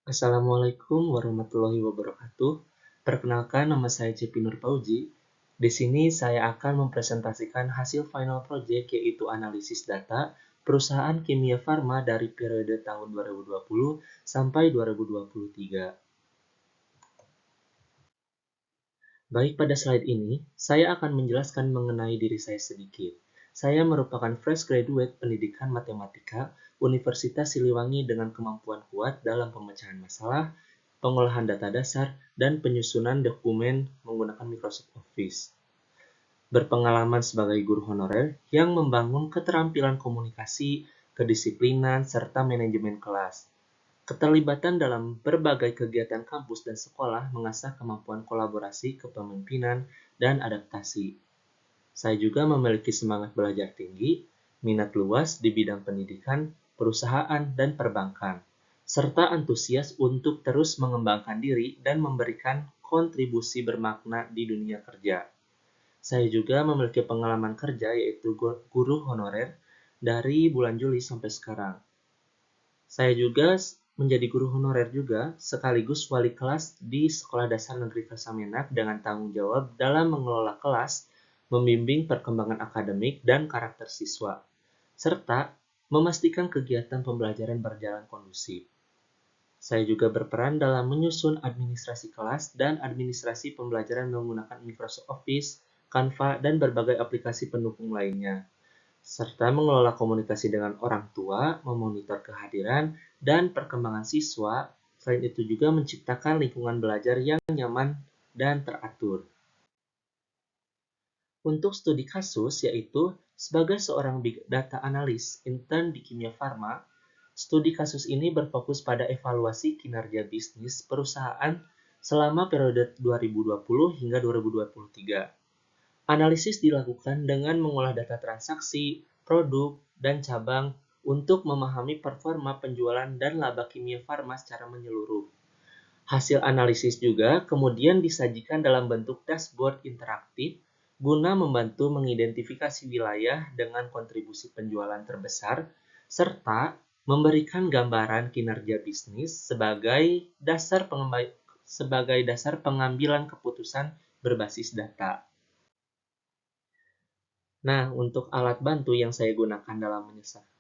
Assalamualaikum warahmatullahi wabarakatuh. Perkenalkan, nama saya Cepi Nur Pauji. Di sini saya akan mempresentasikan hasil final project, yaitu analisis data perusahaan kimia farma dari periode tahun 2020 sampai 2023. Baik, pada slide ini, saya akan menjelaskan mengenai diri saya sedikit. Saya merupakan fresh graduate pendidikan matematika Universitas Siliwangi dengan kemampuan kuat dalam pemecahan masalah, pengolahan data dasar, dan penyusunan dokumen menggunakan Microsoft Office. Berpengalaman sebagai guru honorer yang membangun keterampilan komunikasi, kedisiplinan, serta manajemen kelas. Keterlibatan dalam berbagai kegiatan kampus dan sekolah mengasah kemampuan kolaborasi, kepemimpinan, dan adaptasi. Saya juga memiliki semangat belajar tinggi, minat luas di bidang pendidikan, perusahaan, dan perbankan, serta antusias untuk terus mengembangkan diri dan memberikan kontribusi bermakna di dunia kerja. Saya juga memiliki pengalaman kerja yaitu guru honorer dari bulan Juli sampai sekarang. Saya juga menjadi guru honorer juga sekaligus wali kelas di Sekolah Dasar Negeri Kasamenak dengan tanggung jawab dalam mengelola kelas, membimbing perkembangan akademik dan karakter siswa, serta memastikan kegiatan pembelajaran berjalan kondusif. Saya juga berperan dalam menyusun administrasi kelas dan administrasi pembelajaran menggunakan Microsoft Office, Canva, dan berbagai aplikasi pendukung lainnya, serta mengelola komunikasi dengan orang tua, memonitor kehadiran dan perkembangan siswa. Selain itu juga menciptakan lingkungan belajar yang nyaman dan teratur. Untuk studi kasus, yaitu sebagai seorang big data analis intern di kimia farma, studi kasus ini berfokus pada evaluasi kinerja bisnis perusahaan selama periode 2020 hingga 2023. Analisis dilakukan dengan mengolah data transaksi, produk, dan cabang untuk memahami performa penjualan dan laba kimia farma secara menyeluruh. Hasil analisis juga kemudian disajikan dalam bentuk dashboard interaktif guna membantu mengidentifikasi wilayah dengan kontribusi penjualan terbesar serta memberikan gambaran kinerja bisnis sebagai dasar pengambilan keputusan berbasis data. Nah, untuk alat bantu yang saya gunakan dalam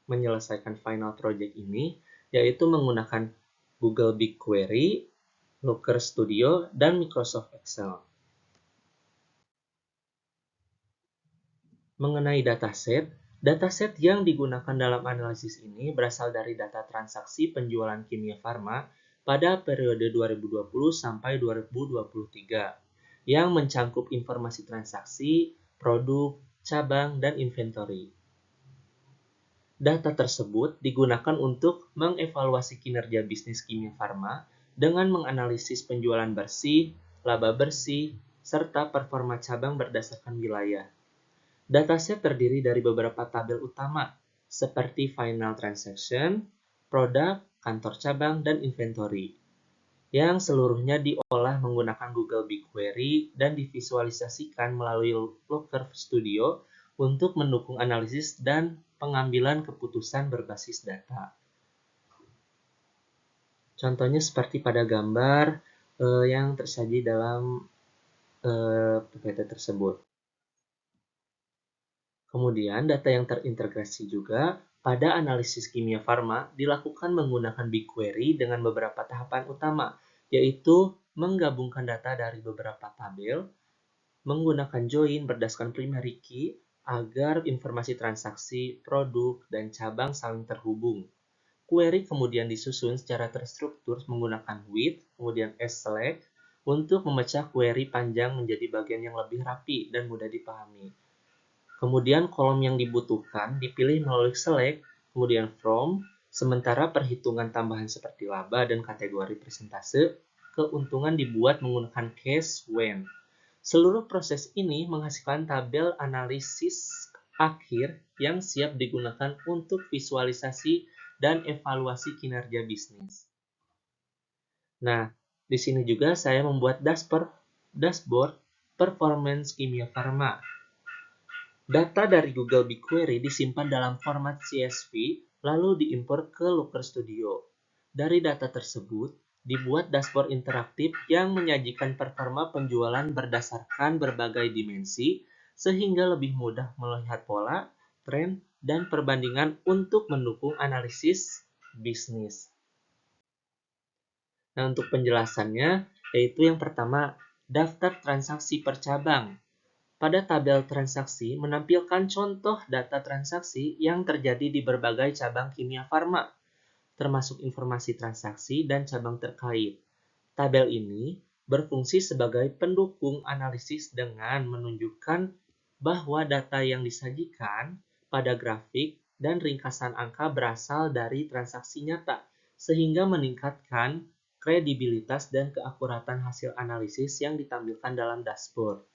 menyelesaikan final project ini, yaitu menggunakan Google BigQuery, Looker Studio, dan Microsoft Excel. Mengenai dataset yang digunakan dalam analisis ini berasal dari data transaksi penjualan kimia farma pada periode 2020 sampai 2023, yang mencangkup informasi transaksi, produk, cabang, dan inventory. Data tersebut digunakan untuk mengevaluasi kinerja bisnis kimia farma dengan menganalisis penjualan bersih, laba bersih, serta performa cabang berdasarkan wilayah. Dataset terdiri dari beberapa tabel utama, seperti final transaction, produk, kantor cabang, dan inventory, yang seluruhnya diolah menggunakan Google BigQuery dan divisualisasikan melalui Looker Studio untuk mendukung analisis dan pengambilan keputusan berbasis data. Contohnya seperti pada gambar yang tersaji dalam PPT tersebut. Kemudian, data yang terintegrasi juga pada analisis kimia farma dilakukan menggunakan BigQuery dengan beberapa tahapan utama, yaitu menggabungkan data dari beberapa tabel, menggunakan join berdasarkan primary key agar informasi transaksi, produk, dan cabang saling terhubung. Query kemudian disusun secara terstruktur menggunakan with, kemudian select, untuk memecah query panjang menjadi bagian yang lebih rapi dan mudah dipahami. Kemudian kolom yang dibutuhkan dipilih melalui select, kemudian from, sementara perhitungan tambahan seperti laba dan kategori persentase keuntungan dibuat menggunakan case when. Seluruh proses ini menghasilkan tabel analisis akhir yang siap digunakan untuk visualisasi dan evaluasi kinerja bisnis. Nah, di sini juga saya membuat dashboard performance kimia farma. Data dari Google BigQuery disimpan dalam format CSV, lalu diimport ke Looker Studio. Dari data tersebut, dibuat dashboard interaktif yang menyajikan performa penjualan berdasarkan berbagai dimensi, sehingga lebih mudah melihat pola, tren, dan perbandingan untuk mendukung analisis bisnis. Nah, untuk penjelasannya, yaitu yang pertama, daftar transaksi per cabang. Pada tabel transaksi menampilkan contoh data transaksi yang terjadi di berbagai cabang kimia farma, termasuk informasi transaksi dan cabang terkait. Tabel ini berfungsi sebagai pendukung analisis dengan menunjukkan bahwa data yang disajikan pada grafik dan ringkasan angka berasal dari transaksi nyata, sehingga meningkatkan kredibilitas dan keakuratan hasil analisis yang ditampilkan dalam dashboard.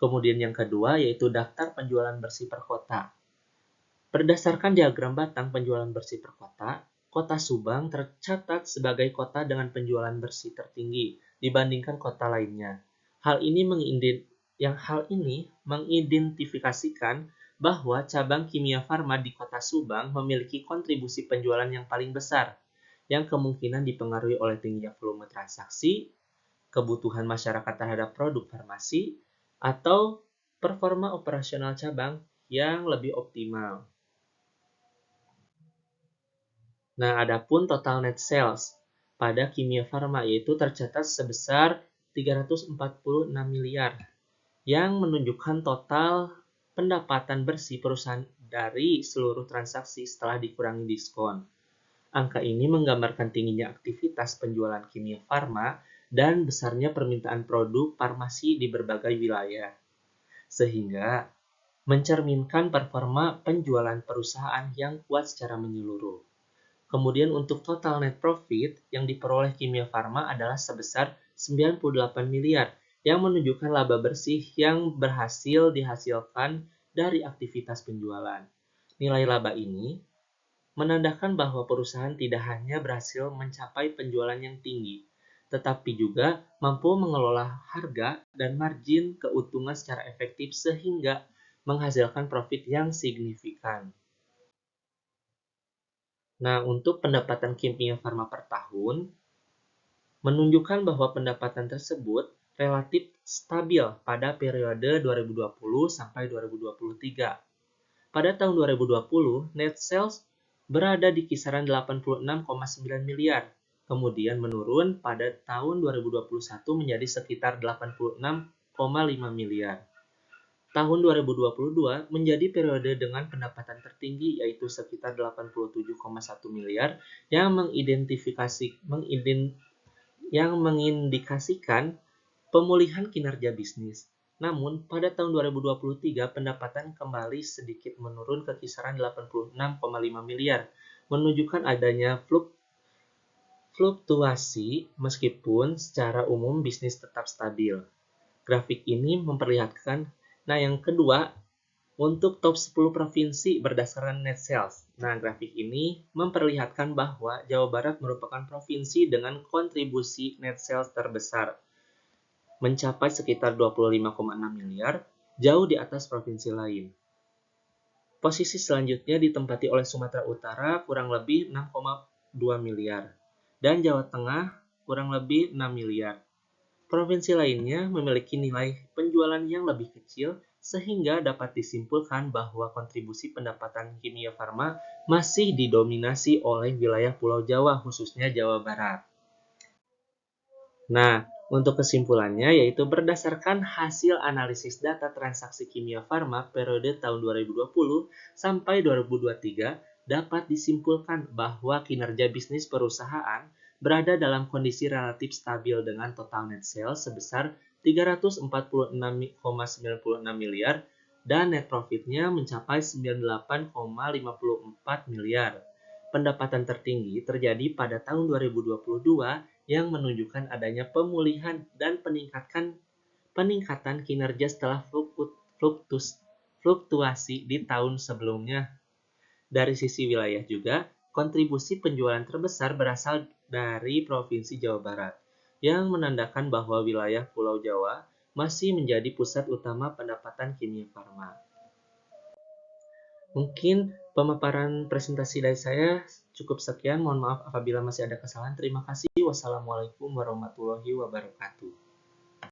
Kemudian yang kedua yaitu daftar penjualan bersih per kota. Berdasarkan diagram batang penjualan bersih per kota, Kota Subang tercatat sebagai kota dengan penjualan bersih tertinggi dibandingkan kota lainnya. Hal ini mengidentifikasikan bahwa cabang kimia farma di Kota Subang memiliki kontribusi penjualan yang paling besar, yang kemungkinan dipengaruhi oleh tingginya volume transaksi, kebutuhan masyarakat terhadap produk farmasi, atau performa operasional cabang yang lebih optimal. Nah, adapun total net sales pada kimia farma yaitu tercatat sebesar 346 miliar, yang menunjukkan total pendapatan bersih perusahaan dari seluruh transaksi setelah dikurangi diskon. Angka ini menggambarkan tingginya aktivitas penjualan kimia farma dan besarnya permintaan produk farmasi di berbagai wilayah, sehingga mencerminkan performa penjualan perusahaan yang kuat secara menyeluruh. Kemudian untuk total net profit yang diperoleh kimia farma adalah sebesar 98 miliar, yang menunjukkan laba bersih yang berhasil dihasilkan dari aktivitas penjualan. Nilai laba ini menandakan bahwa perusahaan tidak hanya berhasil mencapai penjualan yang tinggi, tetapi juga mampu mengelola harga dan margin keuntungan secara efektif sehingga menghasilkan profit yang signifikan. Nah, untuk pendapatan kimia farma per tahun, menunjukkan bahwa pendapatan tersebut relatif stabil pada periode 2020 sampai 2023. Pada tahun 2020, net sales berada di kisaran 86,9 miliar, kemudian menurun pada tahun 2021 menjadi sekitar 86,5 miliar. Tahun 2022 menjadi periode dengan pendapatan tertinggi yaitu sekitar 87,1 miliar yang mengindikasikan pemulihan kinerja bisnis. Namun, pada tahun 2023 pendapatan kembali sedikit menurun ke kisaran 86,5 miliar, menunjukkan adanya fluktuasi meskipun secara umum bisnis tetap stabil. Grafik ini memperlihatkan, nah yang kedua, untuk top 10 provinsi berdasarkan net sales. Nah, grafik ini memperlihatkan bahwa Jawa Barat merupakan provinsi dengan kontribusi net sales terbesar, mencapai sekitar 25,6 miliar, jauh di atas provinsi lain. Posisi selanjutnya ditempati oleh Sumatera Utara kurang lebih 6,2 miliar, dan Jawa Tengah kurang lebih 6 miliar. Provinsi lainnya memiliki nilai penjualan yang lebih kecil, sehingga dapat disimpulkan bahwa kontribusi pendapatan kimia farma masih didominasi oleh wilayah Pulau Jawa, khususnya Jawa Barat. Nah, untuk kesimpulannya yaitu berdasarkan hasil analisis data transaksi kimia farma periode tahun 2020 sampai 2023 dapat disimpulkan bahwa kinerja bisnis perusahaan berada dalam kondisi relatif stabil dengan total net sales sebesar 346,96 miliar dan net profitnya mencapai 98,54 miliar. Pendapatan tertinggi terjadi pada tahun 2022 yang menunjukkan adanya pemulihan dan peningkatan kinerja setelah fluktuasi di tahun sebelumnya. Dari sisi wilayah juga, kontribusi penjualan terbesar berasal dari Provinsi Jawa Barat, yang menandakan bahwa wilayah Pulau Jawa masih menjadi pusat utama pendapatan kimia farma. Mungkin pemaparan presentasi dari saya Cukup sekian, mohon maaf apabila masih ada kesalahan. Terima kasih. Wassalamualaikum warahmatullahi wabarakatuh.